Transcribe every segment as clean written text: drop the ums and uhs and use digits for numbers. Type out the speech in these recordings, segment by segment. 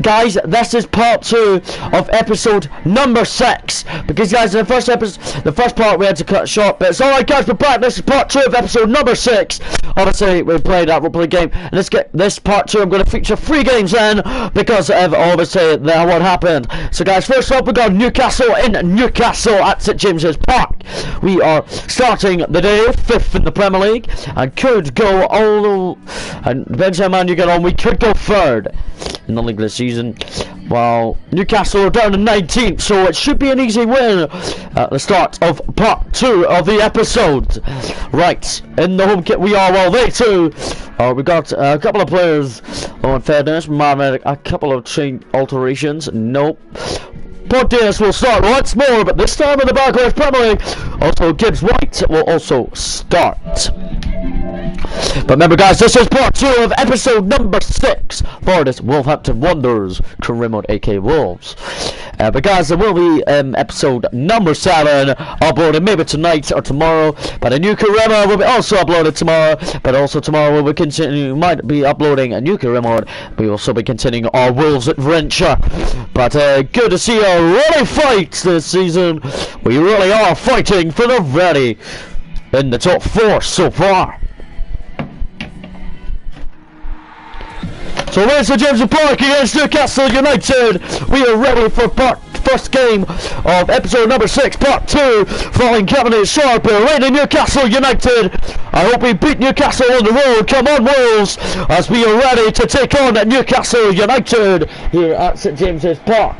guys, this is part 2 of episode number 6. Because guys, in the first part we had to cut short, but it's alright guys, we're back. This is part 2 of episode number 6. Obviously we played that roleplay game, and this part 2 I'm going to feature 3 games in, because of obviously what happened. So guys, first up we got Newcastle in Newcastle at St James's Park. We are starting the day 5th in the Premier League, and could go all, and depends how man you get on, we could go 3rd in the league this season, while Newcastle are down to 19th, so it should be an easy win at the start of part 2 of the episode. Right, in the home kit we are, well they too. We got a couple of players on fairness, a couple of chain alterations, nope. Pontius will start once more, but this time in the Barclays Premier League. Also, Gibbs White will also start. But remember, guys, this is part 2 of episode number 6 for this Wolverhampton Wanderers career mode, aka Wolves. But guys, there will be episode number 7 uploaded maybe tonight or tomorrow. But a new career mode will be also uploaded tomorrow. But also tomorrow we will continue, might be uploading a new career mode. We will also be continuing our Wolves adventure. But good to see a really fight this season. We really are fighting for the ready in the top 4 so far. So here's the James's Park against Newcastle United. We are ready for first game of episode number 6, part 2. Following Company Sharp, raiding Newcastle United. I hope we beat Newcastle on the road. Come on, Wolves, as we are ready to take on Newcastle United here at St James's Park.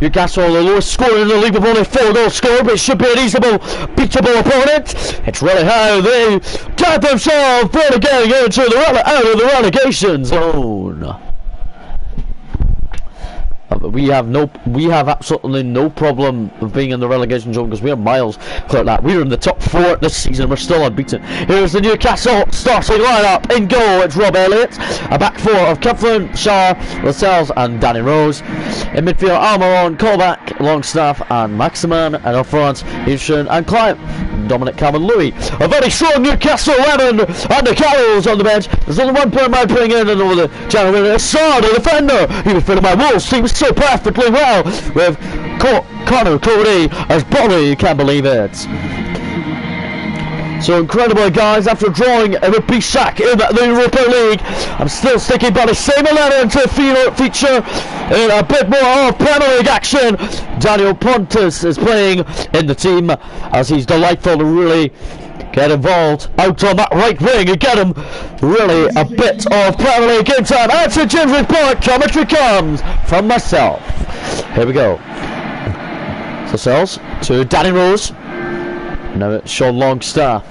Newcastle, the lowest scorer in the league with only 4 goals scored, but it should be an beatable opponent. It's really how they got themselves really getting into out of the relegation zone. We have absolutely no problem of being in the relegation zone, because we are miles clear of that. We are in the top 4 this season. We're still unbeaten. Here's the Newcastle starting lineup. In goal, it's Rob Elliott. A back 4 of Kempflin, Shaw, Lascelles, and Danny Rose. In midfield, Almiron, Colback, Longstaff, and Maximan. And up front, Houston and Clive, Dominic Calvin-Lewis. A very strong Newcastle 11, and the Carrolls on the bench. There's only one player might bring in, and over the general Assad, the defender. He was fitted by Wolves. He was so perfectly well with Connor Cody as Bonnie, you can't believe it. So incredible, guys, after drawing EP6 in the Europa League, I'm still sticking by the same 11 to feature in a bit more of Premier League action. Daniel Pontus is playing in the team, as he's delightful to really get involved out on that right wing and get him really a bit of Premier League game time. At St James's Park, commentary comes from myself. Here we go. Lascelles to Danny Rose. Now it's Sean Longstaff.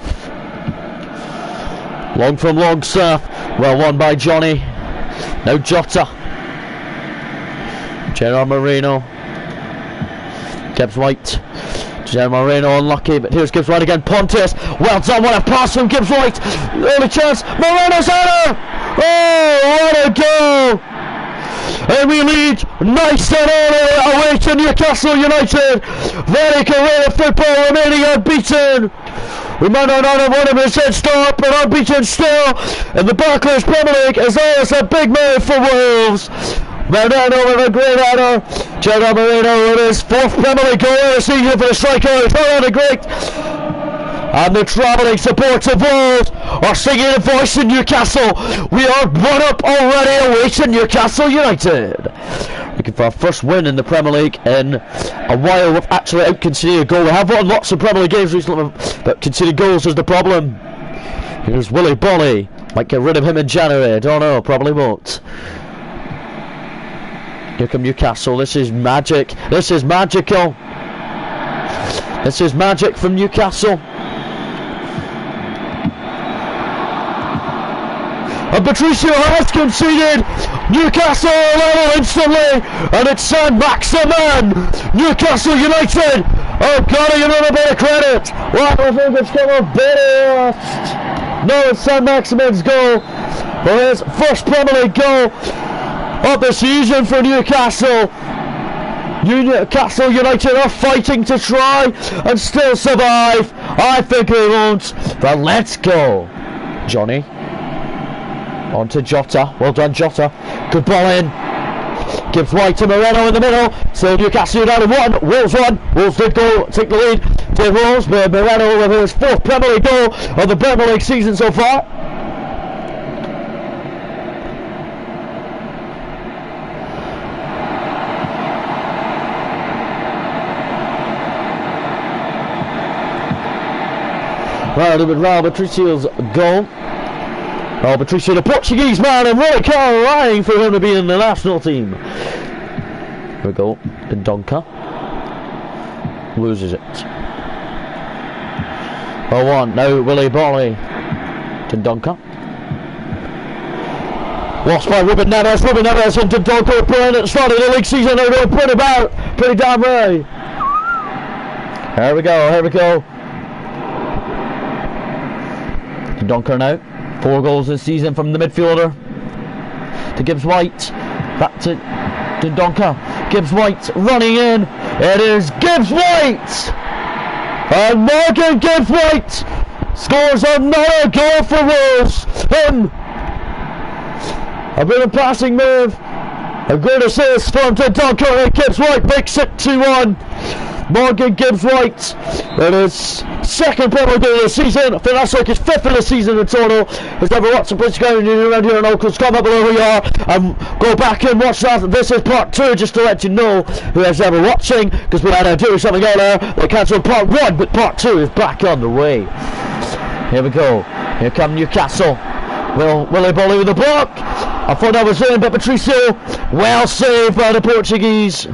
Long from Longstaff. Well won by Johnny. Now Jota. Gerard Moreno. Gibbs White. Gerard Moreno unlucky, but here's Gibbs White again. Pontus, well done, what a pass from Gibbs White. Early chance, Moreno's header! Oh, what a goal! And we lead nice and early away to Newcastle United. Very career football remaining unbeaten. We might not have won a head start, but unbeaten still. In the Barclays Premier League, as always a big move for Wolves. Moreno with a great header. Gerard Moreno with his 4th Premier League goal of the season for the striker. He's really great. And the travelling supporters of Wolves are singing a voice in Newcastle. We are 1 up already away to Newcastle United. Looking for our first win in the Premier League in a while. We've actually out-conceded a goal. We have won lots of Premier League games recently, but conceded goals is the problem. Here's Willie Bolly. Might get rid of him in January. I don't know, probably won't. Here come Newcastle. This is magic. This is magical. This is magic from Newcastle. And Patricio has conceded. Newcastle level instantly, and it's Saint-Maximin. Newcastle United. Oh, gotta give him a bit of credit. Well, I think it's come a bit. No, it's Saint-Maximin's goal for his first Premier League goal of the season for Newcastle. Newcastle United are fighting to try and still survive I think he won't, but let's go. Johnny. On to Jota. Well done, Jota. Good ball in. Gibbs White to Moreno in the middle. So Newcastle United 1, Wolves 1. Wolves did go take the lead. Dave Wolves, but Moreno with his 4th Premier League goal of the Premier League season so far. Right, with Raul Patricio's goal. Raul Patricio, the Portuguese man, and really relying for him to be in the national team. Here we go. Dendoncker loses it. 0-1. Now Willy Bolly. Dendoncker. Lost by Ruben Neves. Ruben Neves and Dendoncker playing at the start of the league season. They're doing pretty damn right. Here we go. Here we go. Dendoncker now. 4 goals this season from the midfielder. To Gibbs White. Back to Dendoncker. Gibbs White running in. It is Gibbs White! And Morgan Gibbs White scores another goal for Wolves. A bit of passing move. A good assist from Dendoncker and Gibbs White makes it 2-1. Morgan Gibbs White. It is 2nd Premier League goal of the season. I think that's like his 5th of the season in total. There's never lots of British going around here in Oaklands. Comment below who you are and go back and watch that. This is part 2, just to let you know who is ever watching, because we had to do something earlier. They cancelled part 1, but part 2 is back on the way. Here we go. Here come Newcastle. Willy Bolly with the block. I thought that was in, but Patricio, well saved by the Portuguese.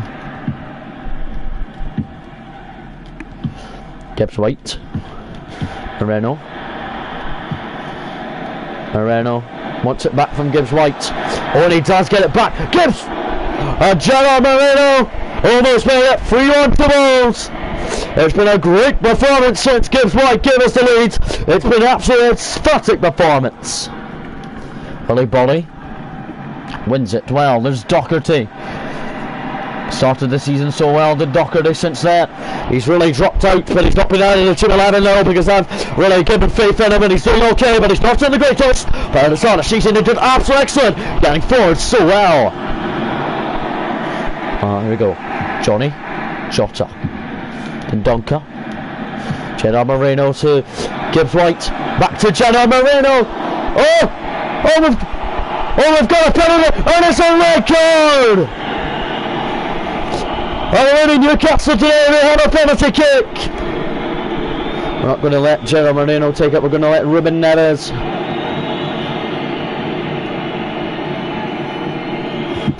Gibbs White. Moreno wants it back from Gibbs White. Oh, and he does get it back. Gibbs! Gerard Moreno almost made it 3-1 to Wolves. It's been a great performance since Gibbs White gave us the lead. It's been an absolutely ecstatic performance. Willy Bolly wins it well. There's Doherty. Started the season so well, did Doherty since then. He's really dropped out, but he's not been out of the Team 11 now, because I've really given faith in him, and he's doing okay, but he's not in the greatest. But at the start of the season, he did absolutely excellent, getting forward so well. Here we go. Johnny. Jota. Dendoncker. Gerard Moreno to Gibbs White. Back to Gerard Moreno. We've got a penalty, and it's a red card! Already Newcastle today, they have a penalty kick. We're not going to let Gerard Moreno take it, we're going to let Ruben Neves.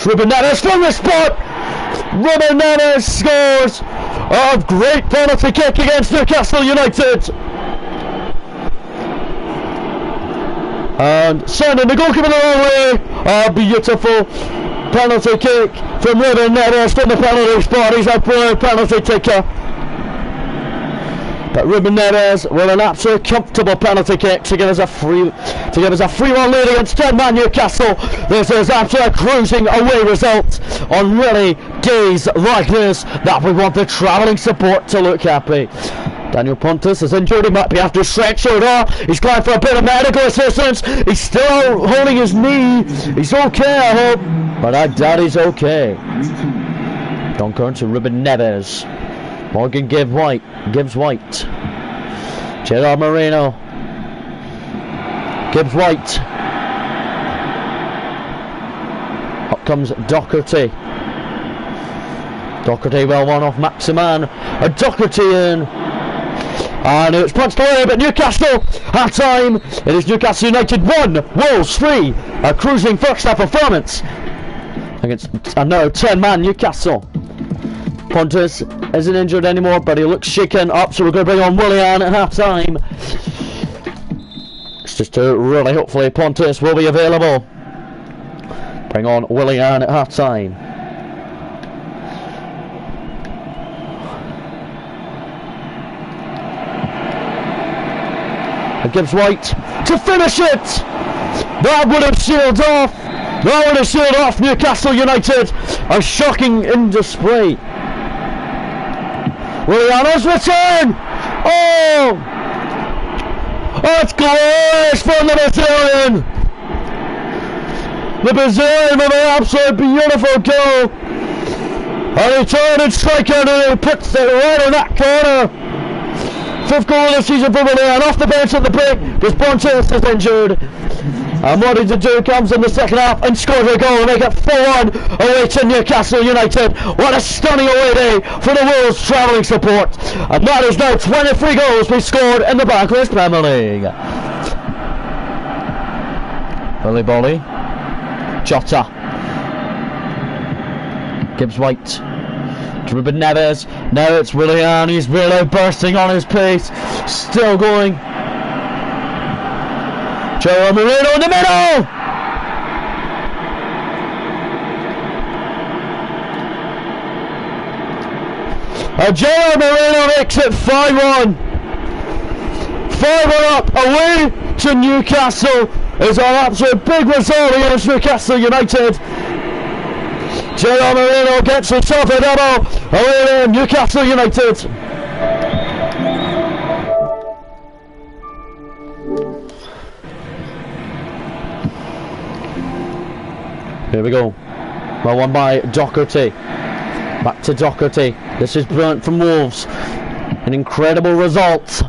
Ruben Neves from the spot. Ruben Neves scores a great penalty kick against Newcastle United. And sending the goalkeeper the wrong way. A beautiful penalty kick from Ruben Neves from the penalty spot. He's a brilliant penalty taker. But Ruben Neves with an absolute comfortable penalty kick to give us a 3-1 lead against 10-man Newcastle. This is absolute cruising away result on really days like this that we want the travelling support to look happy. Daniel Pontus is injured, he might be after stretcher. He's going for a bit of medical assistance. He's still holding his knee. He's okay, I hope, but I doubt he's okay. Donker to Ruben Neves. Morgan Gibbs White. Gerard Moreno. Gibbs White. Up comes Doherty. Doherty well won off Maximan. A Doherty in. And it's punched away, but Newcastle half time. It is Newcastle United 1, Wolves 3. A cruising first half performance against another 10-man Newcastle. Pontus isn't injured anymore, but he looks shaken up, so we're going to bring on Willian at half time. It's just to really, hopefully Pontus will be available. Bring on Willian at half time. Gibbs White to finish it. That would have sealed off. Newcastle United. A shocking in display. Williano's return. Oh, Oh, it's glorious from the Brazilian! The Brazilian with an absolute beautiful goal! And he turned and striker and he puts it right in that corner! 5th goal of the season for Brazilian, off the bench at the break because Bontes is injured. And what did he do? Comes in the second half and scores a goal to make it 4-1 away to Newcastle United. What a stunning away day for the Wolves travelling support. And that is now 23 goals we scored in the Barclays Premier League. Billy Bolly. Jota. Gibbs White. To Ruben Neves. Now it's Willian. He's really bursting on his pace. Still going. Joe Marino in the middle! And Joe Marino makes it 5-1. 5-1 up away to Newcastle is an absolute big result against Newcastle United. Joe Marino gets himself a double away to Newcastle United. Here we go. Well won by Doherty. Back to Doherty. This is brilliant from Wolves. An incredible result.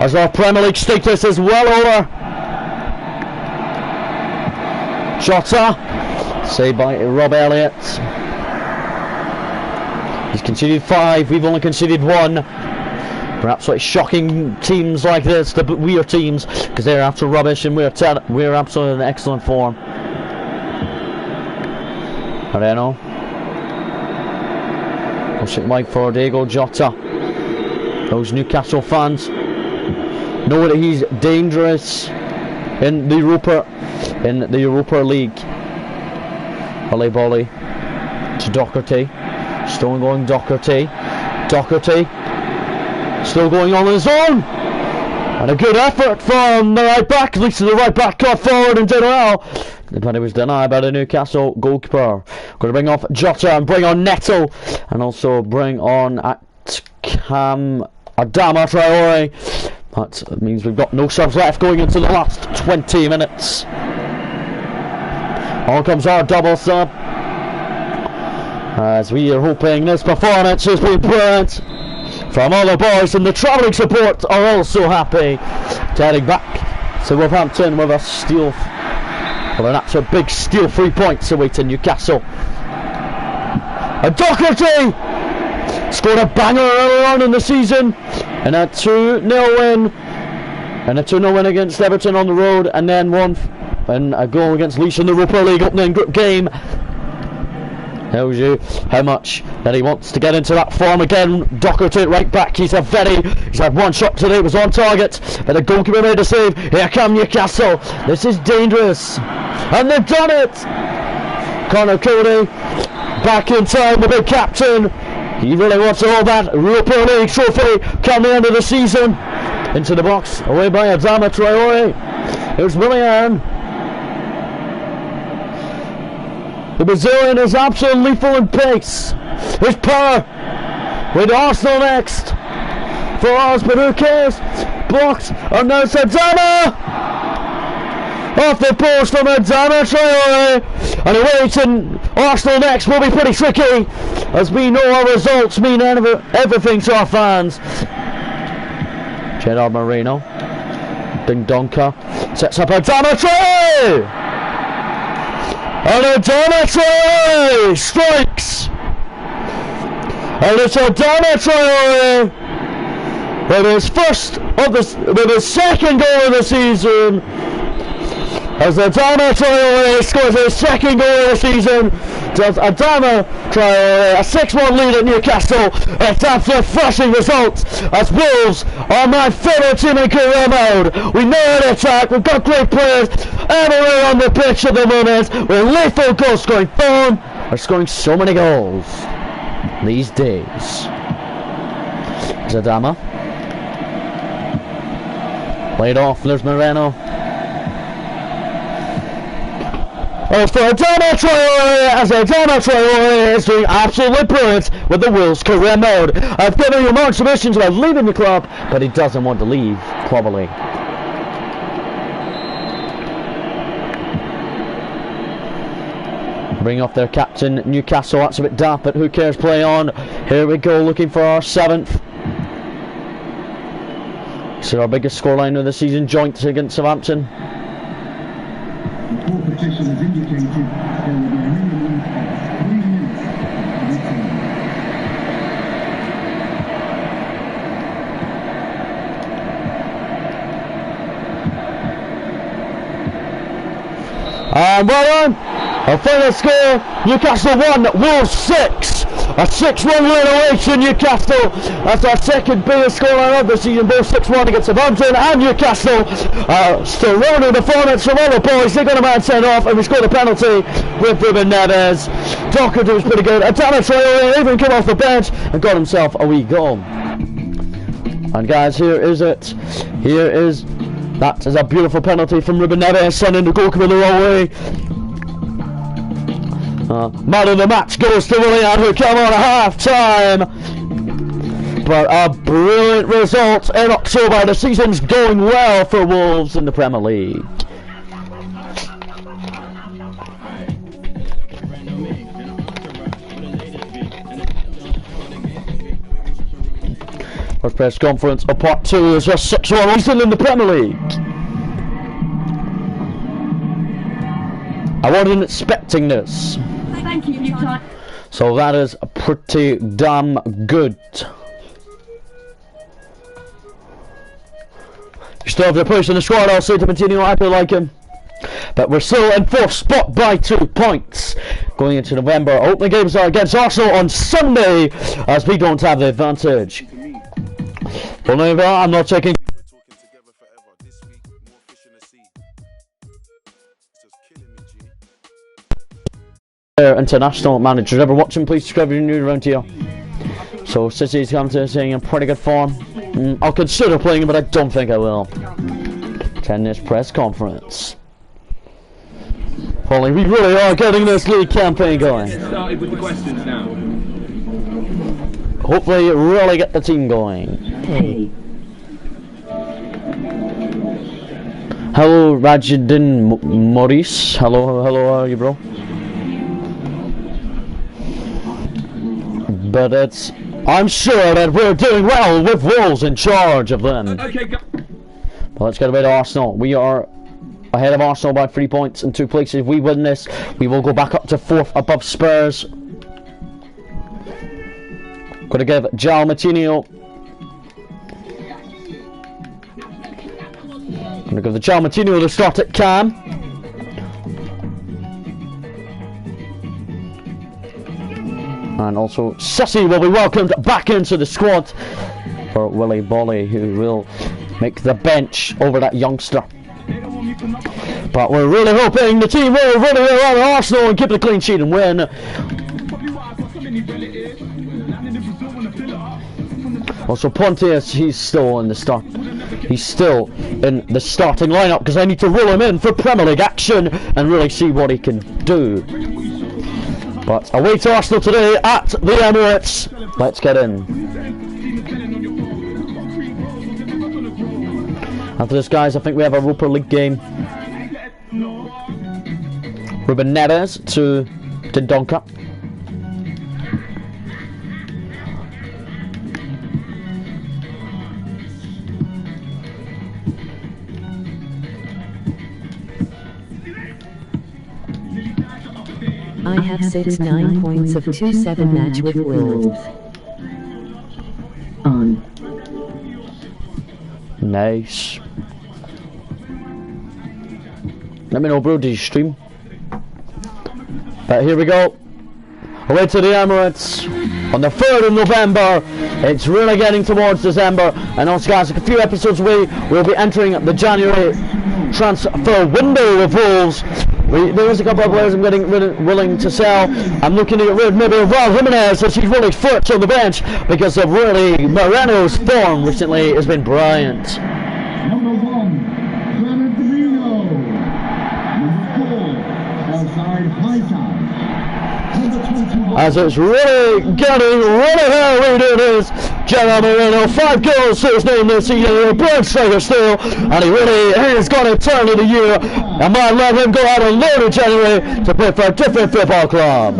As our Premier League status is well over. Jota. Saved by Rob Elliott. He's conceded 5. We've only conceded 1. For absolutely shocking teams like this, the weird teams, because they're absolute rubbish and we're absolutely in excellent form. Moreno. Pushing wide for Diego Jota. Those Newcastle fans know that he's dangerous in the Europa League. Volley to Doherty. Still going Doherty. Doherty. Still going on his own. And a good effort from the right back. At least the right back got forward and did well. But it was denied by the Newcastle goalkeeper. Going to bring off Jota and bring on Neto. And also bring on Adama Traore. That means we've got no subs left going into the last 20 minutes. On comes our double sub. As we are hoping this performance has been brilliant. From all the boys and the travelling support are also happy. Heading back to Wolverhampton with a steal. Well, an absolute big steal, 3 points away to Newcastle. And Doherty scored a banger earlier on in the season. And a 2-0 win. And a 2-0 win against Everton on the road. And then one and a goal against Leeds in the Europa League opening group game. Tells you how much that he wants to get into that form again. Doherty right back. He's had one shot today. It was on target, but the goalkeeper made a save. Here come Newcastle. This is dangerous, and they've done it. Connor Cody back in time. The big captain. He really wants to hold that Europa League trophy come the end of the season. Into the box, away by Adama Traore. Here's Willian. The Brazilian is absolutely lethal in pace. Here's power with Arsenal next. For us, but who cares? Blocked, and now it's Adama! Off the post from Adama Traore. And away to Arsenal next will be pretty tricky, as we know our results mean everything to our fans. Gerard Moreno. Ding Donker sets up Adama Traore! And Adama Traore strikes! And it's Adama Traore with his second goal of the season. As Adama Traore scores his second goal of the season, does Adama Traore a 6-1 lead at Newcastle. It's absolute flashing results, as Wolves are my favourite team in career mode. We know how to attack, we've got great players everywhere on the pitch at the moment. We're lethal goal scoring form. We're scoring so many goals these days. Adama played off, there's Moreno. Oh, for Adama Traore, as Adama Traore is doing absolutely brilliant with the Wolves career mode. I've given you more submissions about leaving the club, but he doesn't want to leave, probably. Bring off their captain, Newcastle. That's a bit daft, but who cares? Play on. Here we go, looking for our 7th. So our biggest scoreline of the season, joint against Southampton. Competition has indicated there will be a minimum of 3 minutes of return. And well done. Our final score, Newcastle 1, Wolves 6. A 6-1 win away to Newcastle. That's our second biggest scoreline of the season. Both 6-1 against Southampton and Newcastle. Still rolling performance from all the boys. They got a man sent off, and we scored a penalty with Ruben Neves. Doherty was pretty good. Adama Traore even came off the bench and got himself a wee goal. And guys, here is it. Here is. That is a beautiful penalty from Ruben Neves, sending the goalkeeper the wrong way. Man of the match goes to Willian, who came on at half-time. But a brilliant result in October. The season's going well for Wolves in the Premier League. First press conference of part 2 is just 6-1 still in the Premier League. I wasn't expecting this. Thank you, Newcastle. So that is pretty damn good. You still have your place in the squad, I'll say, to continue. I feel like him. But we're still in 4th spot by 2 points. Going into November, opening games are against Arsenal on Sunday, as we don't have the advantage. Well, no, I'm not checking. International managers ever watching, please subscribe if you're new around here. So City's come to saying in pretty good form. I'll consider playing him, but I don't think I will. Attend this press conference. Holly, we really are getting this league campaign going. Get started with the questions now. Hopefully really get the team going. Hey. Hello Rajidin Maurice. Hello, how are you, bro? But I'm sure that we're doing well with Wolves in charge of them. Okay, go. But let's get away to Arsenal. We are ahead of Arsenal by 3 points in 2 places. If we win this, we will go back up to 4th above Spurs. Got to give João Matinho. Going to give the João Matinho the start at Cam. And also Sissy will be welcomed back into the squad for Willy Bolly, who will make the bench over that youngster. But we're really hoping the team will really around Arsenal and keep the clean sheet and win. Also Pontius, he's still in the start. He's still in the starting lineup because I need to rule him in for Premier League action and really see what he can do. But away to Arsenal today at the Emirates. Let's get in. After this, guys, I think we have a Europa League game. Ruben Neves to Dendoncker. I have 6-9 points of 2-7 match with Wolves. On. Nice. Let me know, bro, did you stream? But here we go. Away to the Emirates on the 3rd of November. It's really getting towards December. And also, guys, a few episodes away, we'll be entering the January transfer window of Wolves. There is a couple of players I'm getting willing to sell. I'm looking to get rid maybe of Raul Jimenez, as he's really fit on the bench because of really Moreno's form recently has been brilliant. Number 1, Fernandinho. Number 4, Elside Paita. As it's really getting really hairy, it is. Gerard Moreno, 5 goals to his name this year, Bronze striker still, and he really is going to turn of the year. I might let him go out on loan in January to play for a different football club.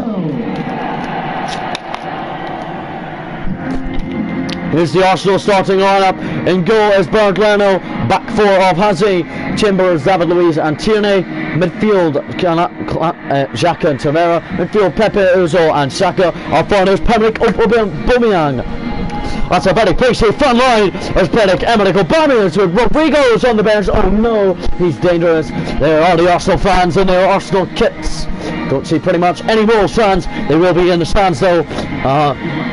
Here's the Arsenal starting lineup. In goal is Berglano. Back four of Hazi, Chambers, David Luiz and Tierney. Midfield, Xhaka and Torreira. Midfield, Pepe, Ozil and Saka. Our front is Pedrick Aubameyang. That's a very pacey front line. There's Pedrick, Emerick Aubameyang with Rodrigo's on the bench. Oh no, he's dangerous. There are the Arsenal fans in their Arsenal kits. Don't see pretty much any Wolves fans. They will be in the stands though.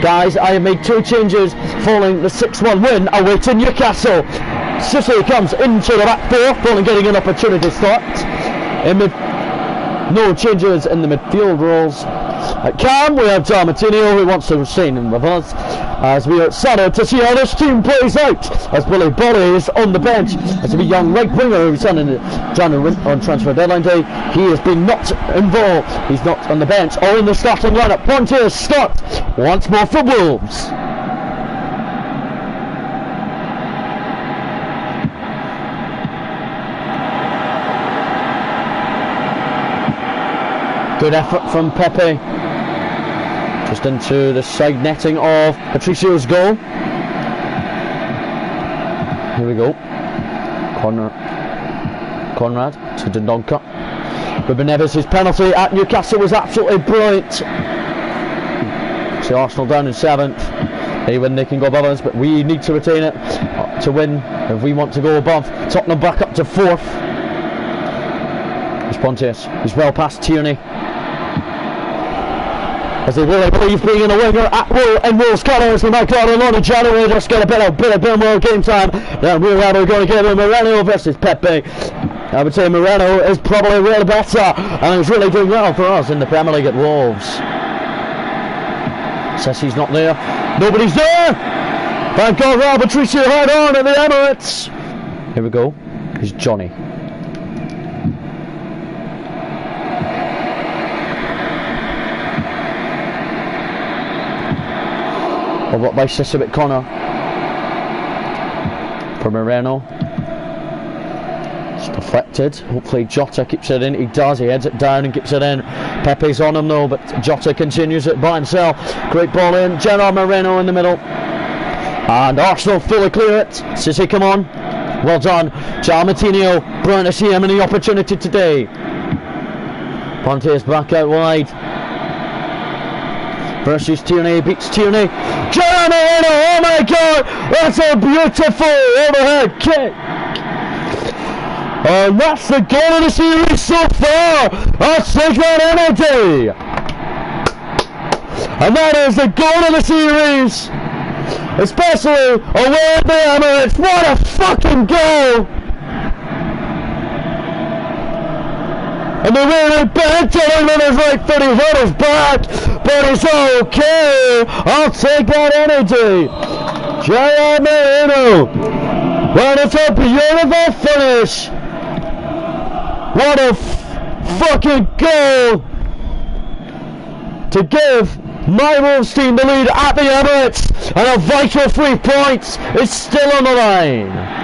Guys, I have made 2 changes following the 6-1 win away to Newcastle. City comes into the back four, following getting an opportunity to start. No changes in the midfield roles. At Cam, we have Martinho, who wants to remain with us. As we are excited to see how this team plays out. As Billy Body is on the bench. As a young right winger who was on transfer deadline day. He has been not involved. He's not on the bench or in the starting lineup. Pontiers start once more for Wolves. Good effort from Pepe. Just into the side netting of Patricio's goal. Here we go. Conrad to Dendonka. Ruben Neves' penalty at Newcastle was absolutely brilliant. So Arsenal down in 7th. They win, they can go above us, but we need to retain it to win if we want to go above. Tottenham back up to 4th. It's Pontius. He's well past Tierney. As they really believe being in a winger at will in Wolves colours, they might go out alone in January, just get a bit more game time. Then we're going to give him Moreno versus Pepe. I would say Moreno is probably really better, and he's really doing well for us in the Premier League at Wolves. Says he's not there. Nobody's there! Thank God, Raul Patricio hard on at the Emirates. Here we go. Here's Johnny. What by Sissibit Connor for Moreno. It's deflected. Hopefully Jota keeps it in. He does. He heads it down and keeps it in. Pepe's on him though, but Jota continues it by himself. Great ball in. Gerard Moreno in the middle. And Arsenal fully clear it. Sissy, come on. Well done. Martinho. Brilliant to see him in the opportunity today. Ponte's back out wide. Versus Tierney, beats Tierney. Gerard Moreno, oh my God! That's a beautiful overhead kick! And that's the goal of the series so far! That's Gerard Energy! And that is the goal of the series! Especially away at the Emirates. What a fucking goal! And the really bent him on his right foot, he's on his back, but it's okay. I'll take that energy. Gerard Moreno. Well, it's a beautiful finish. What a fucking goal to give my Wolves team the lead at the Emirates, and a vital 3 points is still on the line.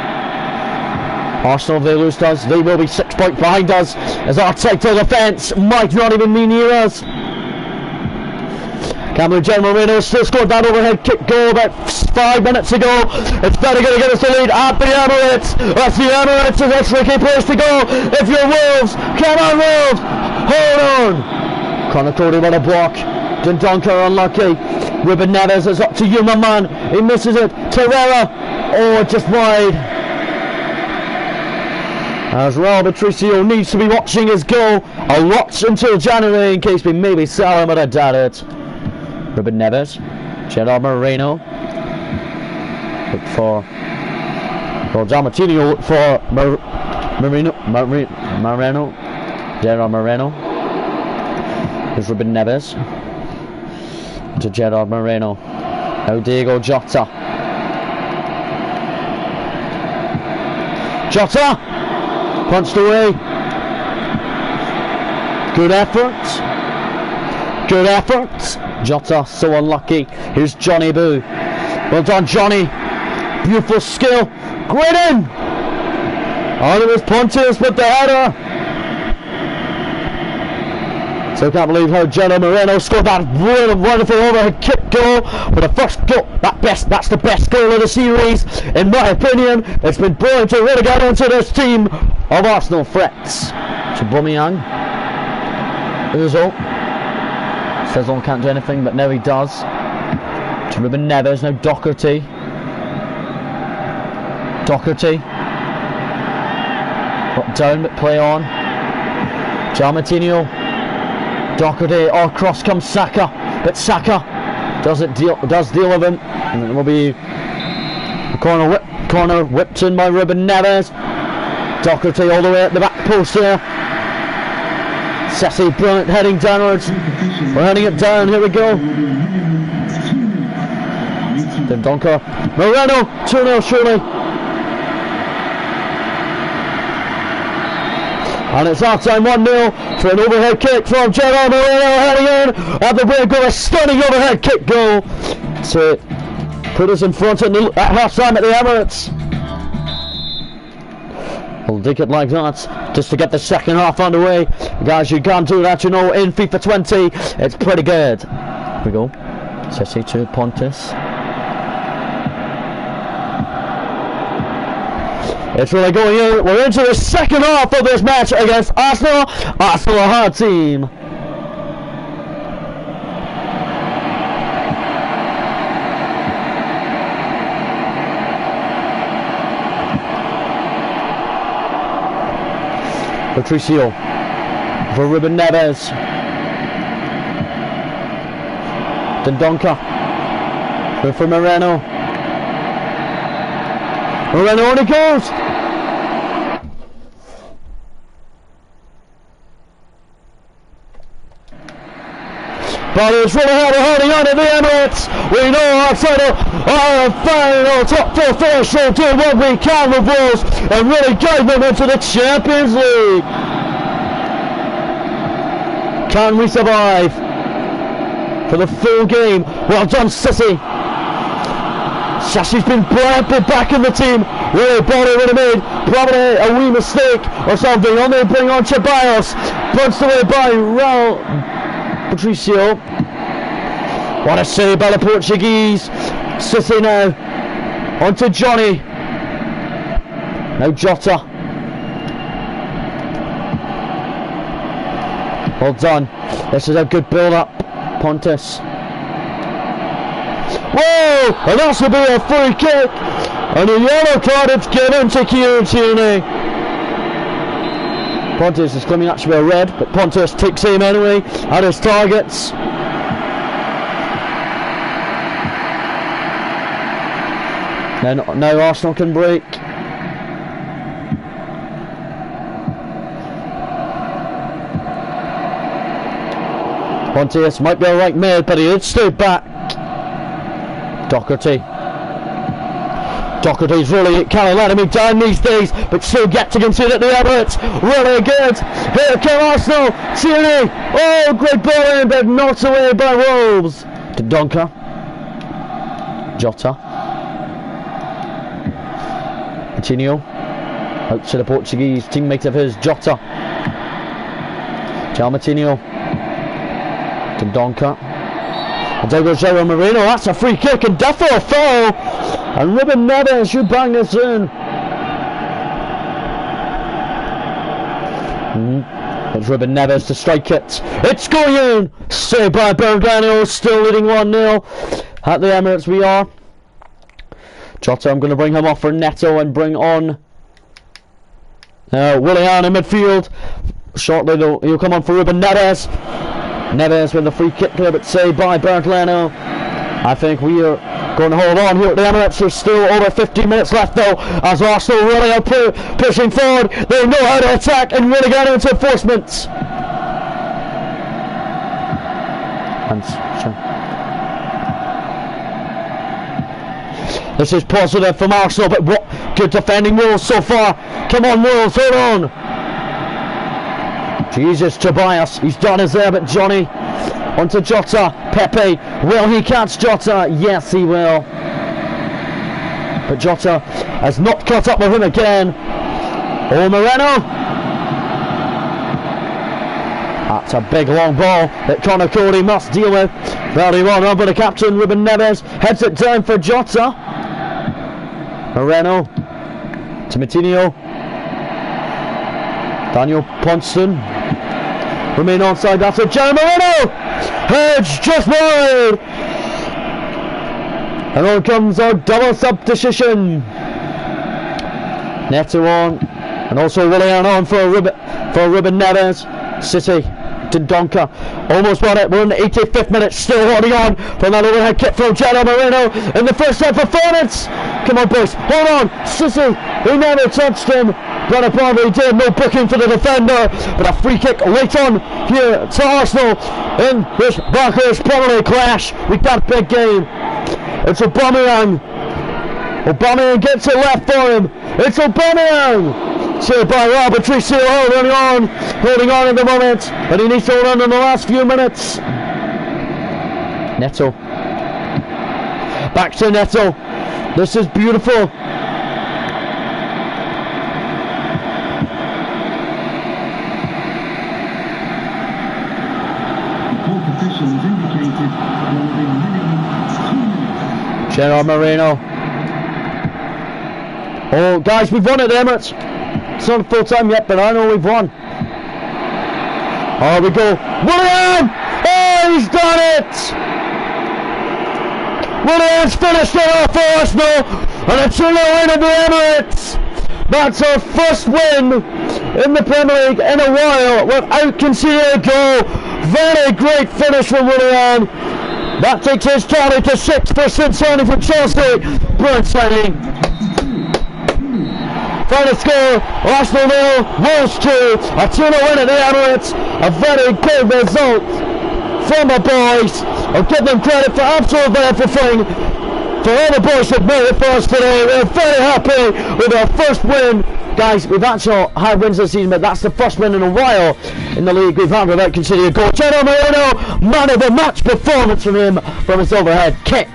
Arsenal, if they lose to us, they will be 6 points behind us, as our title defence might not even be near us. Cameron Gerard Moreno still scored that overhead kick goal about 5 minutes ago. It's better going to give us the lead at the Emirates. That's the Emirates, and that's a tricky place to go. If you're Wolves, come on Wolves, hold on. Conor Cody with a block. Dendonka unlucky. Ruben Neves is up to you, my man. He misses it. Torreira, oh, just wide. As Raul Patricio needs to be watching his goal a lot until January in case we maybe sell him, but I doubt it. Ruben Neves, Gerard Moreno, look for Martinho, look for Moreno, Gerard Moreno. There's Ruben Neves to Gerard Moreno. Now Diego Jota. Jota! Punched away. Good effort. Good effort. Jota, so unlucky. Here's Johnny Boo. Well done, Johnny. Beautiful skill. Great in. Oh, there was Pontius with the header. So I can't believe how Gerard Moreno scored that wonderful overhead kick goal. But the first goal, that's the best goal of the series, in my opinion. It's been brilliant to really get into this team of Arsenal threats. To Aubameyang. Ozil. Says on can't do anything, but now he does. To Ruben Neves, now Doherty. Doherty. Got down, but play on. Martinho. Doherty, oh, cross comes Saka, but Saka does deal with him, and it will be a corner whipped in by Ruben Neves. Doherty all the way at the back post here. Sessi, brilliant, heading downwards. We're heading it down, here we go. Then Donker, Moreno, 2-0 surely. And it's half time 1-0 for an overhead kick from Gerard Moreno, heading in at the way goal, a stunning overhead kick goal to put us in front at half time at the Emirates. We'll dig it like that just to get the second half underway. Guys, you can't do that, you know, in FIFA 20. It's pretty good. Here we go. Sessi to Pontus. It's really going in. We're into the second half of this match against Arsenal. Arsenal, a hard team. Patricio for Ruben Neves. Dendonka for Moreno. Moreno on it goes. But it's really hard holding on to the Emirates. We know our final top four finish will do what we can with Wolves and really guide them into the Champions League. Can we survive for the full game? Well done, Sissi. Sassi's been brilliant back in the team. Really, Bonnie would have made probably a wee mistake or something. Only bring on Ceballos. Punched away by Raul Patricio. What a save by the Portuguese. Sissi now. On to Johnny. Now Jota. Well done. This is a good build-up. Pontus. Whoa! And that will be a free kick. And a yellow card it's given to Tierney. Pontus is claiming that should be a red, but Pontus takes aim anyway at his targets. Now Arsenal can break. Pontus might be a right mid, but he did stay back. Doherty's really kind of letting me down these days, but still getting into it at the Emirates. Really good. Here come Arsenal. Tierney. Oh, great ball in, but knocked away by Wolves. To Donker. Jota. Coutinho. Out to the Portuguese teammate of his, Jota. Martinho. To Donker. And there goes Gerard Moreno. That's a free kick and definitely a foul. And Ruben Neves should bang this in. It's Ruben Neves to strike it. It's going in. Saved by Bergano. Still leading 1-0 at the Emirates. We are. Jota, I'm going to bring him off for Neto and bring on Willian in midfield. Shortly though, he'll come on for Ruben Neves. Neves with the free kick here, but saved by Bergano. I think we are going to hold on here at the Emirates. There's still over 15 minutes left though, as Arsenal really are pushing forward. They know how to attack and really get into enforcement. And this is positive from Arsenal, but what good defending Wolves so far. Come on Wolves, hold on. Jesus, Tobias, he's done his there, but Johnny onto Jota. Pepe, will he catch Jota? Yes, he will. But Jota has not caught up with him again. Oh, Moreno. That's a big long ball that Conor Cody must deal with. Very well done by the captain, Ruben Neves. Heads it down for Jota. Moreno to Matinho. Daniel Ponston. Remain onside, that's it. Jerry Moreno! Hedge just wide! And on comes our double substitution. Neto on. And also Willian on for Ruben Neves. City. Dendonka almost won it. We're in the 85th minute, still holding on from that overhead kick from Gerard Moreno in the first half performance. Come on, boys, hold on. Sissy, he never touched him. But probably did, no booking for the defender. But a free kick late on here to Arsenal in this Barker's Premier League clash. We've got a big game. It's Aubameyang. Aubameyang gets it left for him. It's Aubameyang. Saved by Rob Patricio, holding on at the moment, but he needs to run in the last few minutes. Neto. Back to Neto. This is beautiful. Gerard Moreno. Oh, guys, we've won at the Emirates. It's not full time yet, but I know we've won. Oh, we go. Willian! Oh, he's done it! Willian's finished it off for Arsenal, and it's a win at the Emirates. That's our first win in the Premier League in a while without conceding a goal. Very great finish from Willian. That takes his tally to 6 for Cincinnati from Chelsea. Brilliant signing. Final score, Arsenal 0, Wolves 2, a 2-0 win at the Emirates. A very good result from the boys. I'll give them credit for absolutely everything. For all the boys that made it for us today, we're very happy with our first win. Guys, we've actually had wins this season, but that's the first win in a while in the league we've had without conceding a goal. Gerard Moreno, man of the match performance from him from his overhead kick.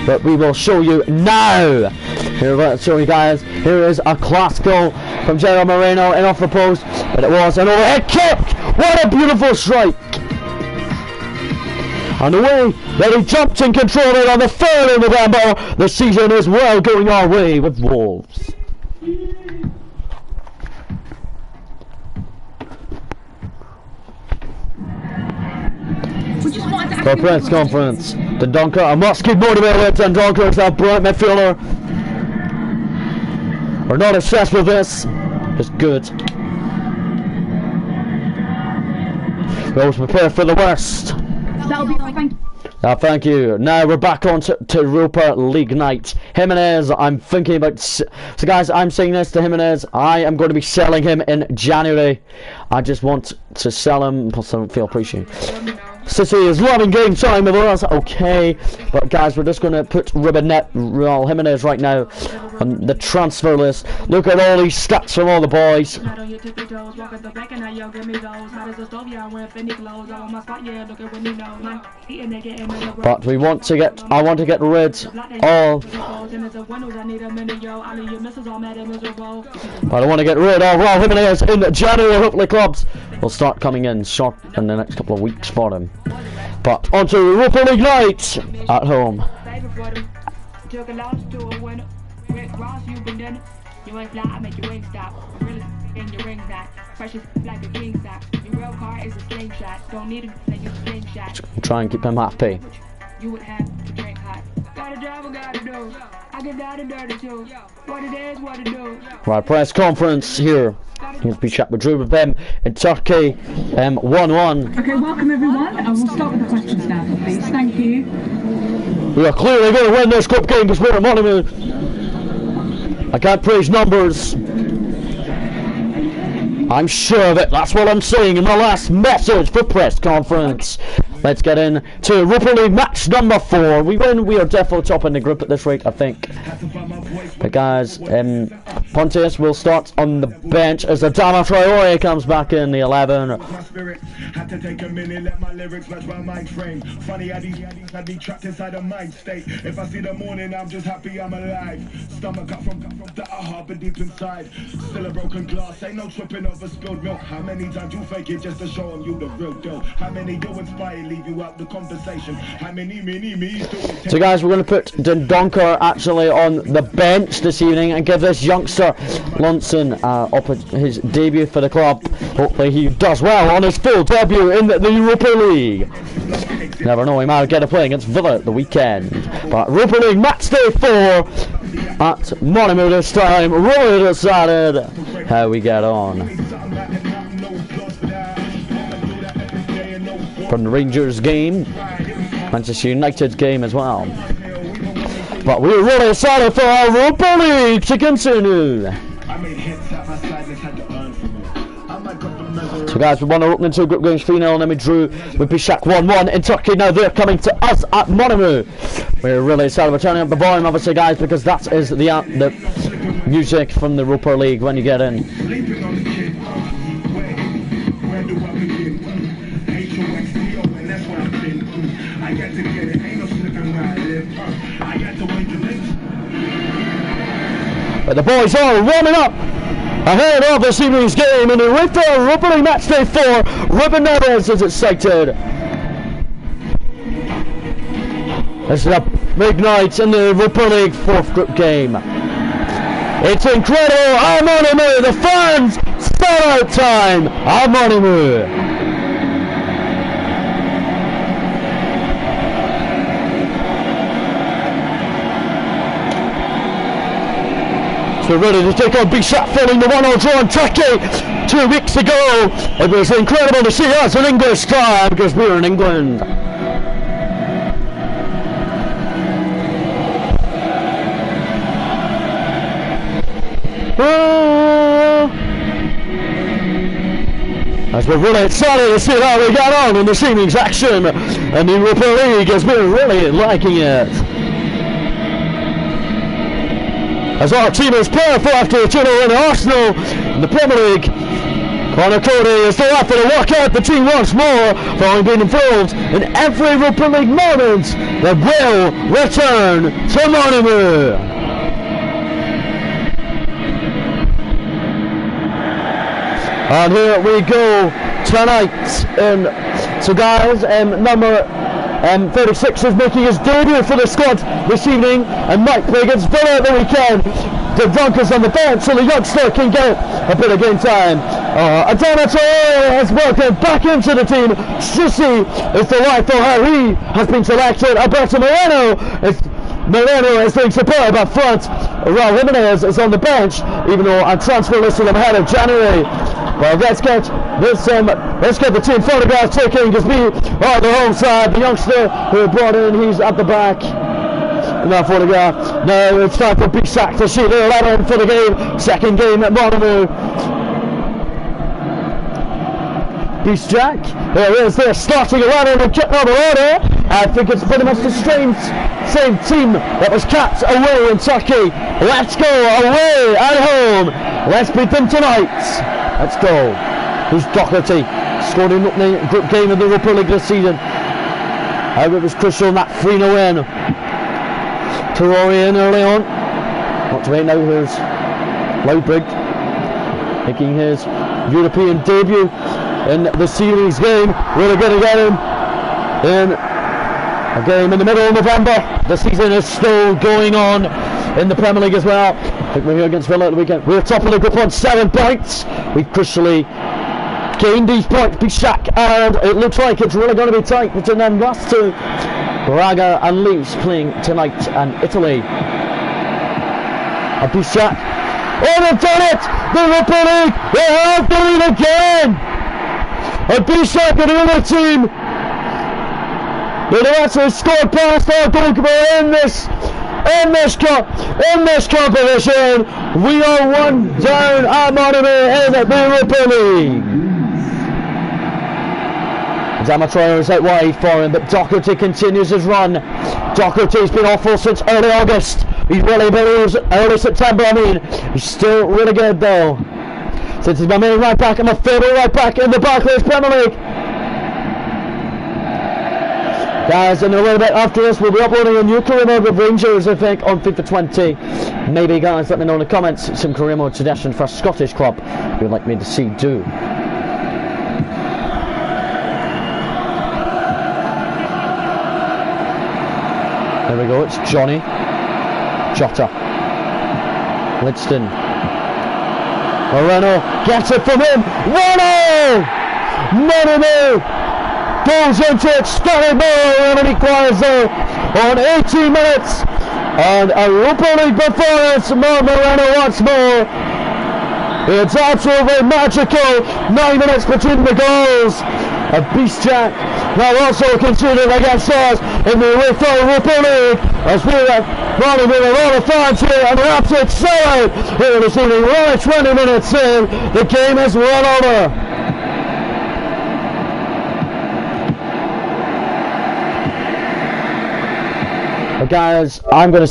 But we will show you now. Here we'll show you guys. Here is a class goal from Gerard Moreno in off the post, but it was an overhead kick. What a beautiful strike! And the way that he jumped and controlled it on the 3rd of November, the season is well going our way with Wolves. For press conference, Dendonka, I must keep motivated. Dendonka is that bright midfielder. We're not obsessed with this. It's good. We always prepare for the worst. That'll be thank you. Thank you. Now we're back on to Europa League night. Jimenez, I'm thinking about... So guys, I'm saying this to Jimenez. I am going to be selling him in January. I just want to sell him, plus I don't feel appreciated. City is loving game time with us, okay, but guys, we're just going to put Jimenez right now on the transfer list. Look at all these stats from all the boys. But we want to get, I want to get rid of, but I want to get rid of Raul Jimenez in January. Hopefully clubs will start coming in short in the next couple of weeks for him. But on to Europa League night at home. Try and keep him happy. Right, press conference here. He's be chat with Drew with them in Turkey. 1-1. Okay, welcome everyone. I will start with the questions now, please. Thank you. We are clearly going to win this cup game because we're a monument. I can't praise numbers. I'm sure of it. That's what I'm saying in my last message for press conference. Let's get in to Europa League match number 4. We win. We are definitely top in the group at this rate, I think. But guys, Pontius will start on the bench as Adama Traore comes back in the 11. My spirit had to take a minute, let my lyrics match my mind frame. Funny how these had me trapped inside a mind state. If I see the morning, I'm just happy I'm alive. Stomach cut from the heart, but deep inside. Still a broken glass, ain't no tripping over spilled milk. How many times you fake it just to show them you the real deal? How many you inspire, leave you out the conversation? How many me do it? So guys, we're going to put Dendonker actually on the bench this evening and give this youngster Lunson his debut for the club. Hopefully he does well on his full debut in the Europa League. Never know, he might get a play against Villa at the weekend. But Europa League match day 4 at Monaco this time. Really decided how we get on. From the Rangers game, Manchester United game as well. But we're really excited for our Europa League to continue. So guys, we won our opening 2 group games 3-0, and then we drew with Bishak 1-1 in Turkey. Now they're coming to us at Monaco. We're really excited. We're turning up the volume obviously guys, because that is the music from the Europa League when you get in. But the boys are warming up ahead of this evening's game in the Europa League match day 4. Ruben Neves is excited. This is a big night in the Europa League 4th group game. It's incredible. Amonimu, the fans, start out time. Amonimu. So we're ready to take on Bishak following the 1-0 draw in Turkey 2 weeks ago. It was incredible to see us in English time because we're in England. As we're really excited to see how we get on in this evening's action, and the Europa League has been really liking it. As our team is powerful after a 2-0 win Arsenal in the Premier League. Conor Cody is delighted to walk out the team once more following being involved in every Europa League moment that will return to Monaco. And here we go tonight. So guys, number 36 is making his debut for the squad this evening, and might play against Villa at the weekend. The Broncos on the bench so the youngster can get a bit of game time. Adama Traore has welcomed back into the team. Sissi is delightful how he has been selected. Alberto Moreno is doing superb up front. Raul Jimenez is on the bench, even though I'm transfer listed ahead of January. Well, let's get the team photograph taken because we are the home side. The youngster who brought in, he's at the back. In that photograph. Now it's time for Bishak to shoot their 11 for the game. Second game at Monaco. Bishak, there is their starting 11 and getting on the order. I think it's pretty much the same team that was capped away in Turkey. Let's go away at home. Let's beat them tonight. Let's go. Who's Doherty? Scored in the group game of the Europa League this season. However, it was crucial in that 3-0 win. Traore in early on. Not to wait now, here's Loudbrig making his European debut in the series game. Really good to get him in a game in the middle of November. The season is still going on in the Premier League as well. I think we're here against Villa at the weekend. We're top of the group on 7 points. We've crucially gained these points, Bishak, and it looks like it's really going to be tight between them last two. Braga and Leeds playing tonight, and Italy. And Bishak. Oh, they've done it! The Europa League! They have done it again! And Bishak and the other team. They actually scored past our goalkeeper in this competition. We are 1 down at Monaco in the Europa League. Adama Traore is out wide for him, but Doherty continues his run. Doherty's been awful since early August. He really believes early September. I mean, he's still really good though. Since he's my main right back and my favourite right back in the Barclays Premier League. Guys, in a little bit after this, we'll be uploading a new career mode with Rangers, I think, on FIFA 20. Maybe, guys, let me know in the comments some career mode suggestions for a Scottish club you'd like me to see do. There we go, it's Johnny. Jota. Lidston. Moreno gets it from him. Moreno! Moreno! Goes into it, stunning ball, and an equaliser on 18 minutes. And a Europa League performance, Moreno once more. It's absolutely magical. 9 minutes between the goals. A beast Jack now also considered against us in the UEFA Europa League, as we are running with a lot of fans here and an absolute sellout here this evening. We're only 20 minutes in, the game is run over. But guys, I'm going to